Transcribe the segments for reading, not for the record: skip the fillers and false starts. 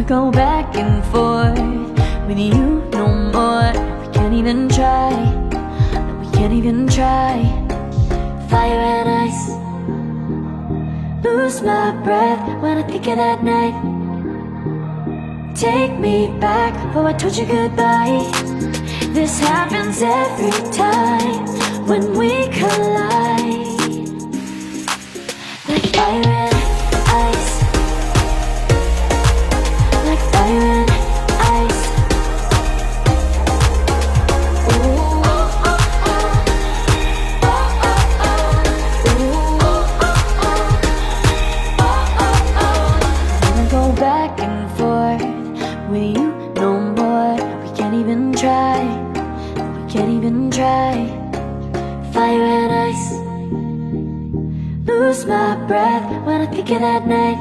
go back and forth with you no more. We can't even try, no, we can't even try. Fire and ice, lose my breath when I think of that night. Take me back, oh I told you goodbye. This happens every time when we collide. Like fire and ice, like fire and ice. Ooh, oh, oh, oh. Oh, oh, oh. Ooh, oh, oh, oh. Oh, oh, oh. I wanna go back and forth with you no more. We can't even try, we can't even try. Fire and ice, lose my breath when I think of that night.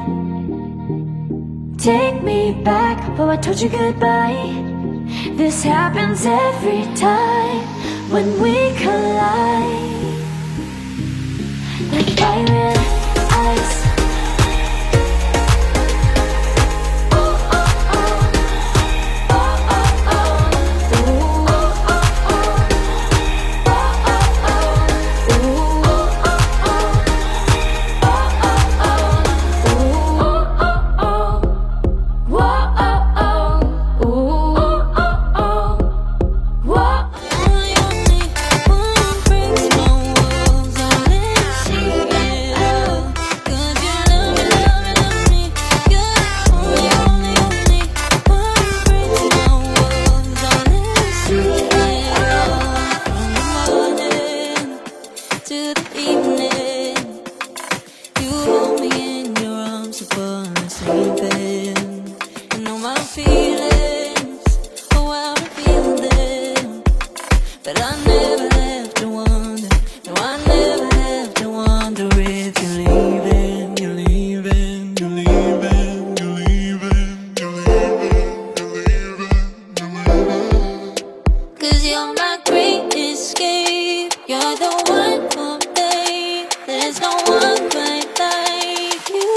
Take me back, oh I told you goodbye. This happens every time when we collide. Like fire and ice. But I never have to wonder, no I never have to wonder if you're leaving, you're leaving, you're leaving, you're leaving, you're leaving, you're leaving, you're leaving. 'Cause you're my great escape, you're the one for me, there's no one quite like you.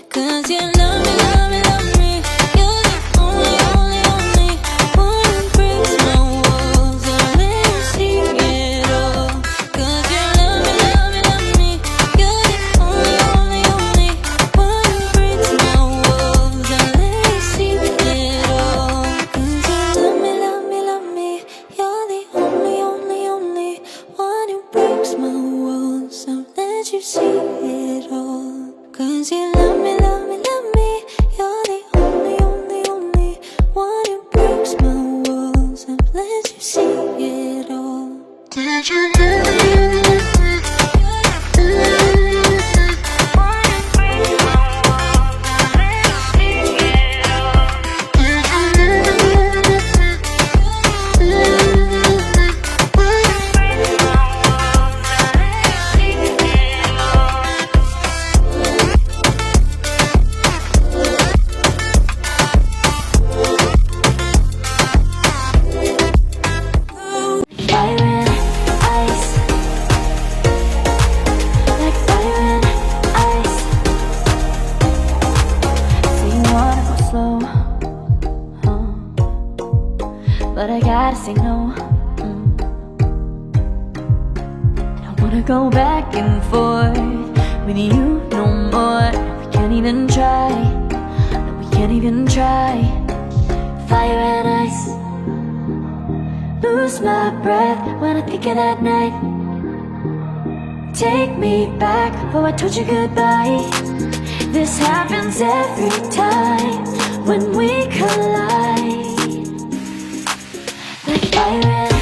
'Cause you love me, love me, love me, you're the only, only, only one who breaks my walls and let me see it all. 'Cause you love me, love me, love me, you're the only, only, only one who breaks my walls and let me see it all. 'Cause you love me, love me, love me, you're the only, only, only one who breaks my walls and let you see it all. 'Cause you love me, love me, love me, you're the only, only, only one who breaks my walls and lets you see it all. Did you love me? But I gotta say no. I don't wanna go back and forth with you no more. We can't even try, no, we can't even try. Fire and ice, lose my breath when I think of that night. Take me back, oh I told you goodbye. This happens every time when we collide. Like fire and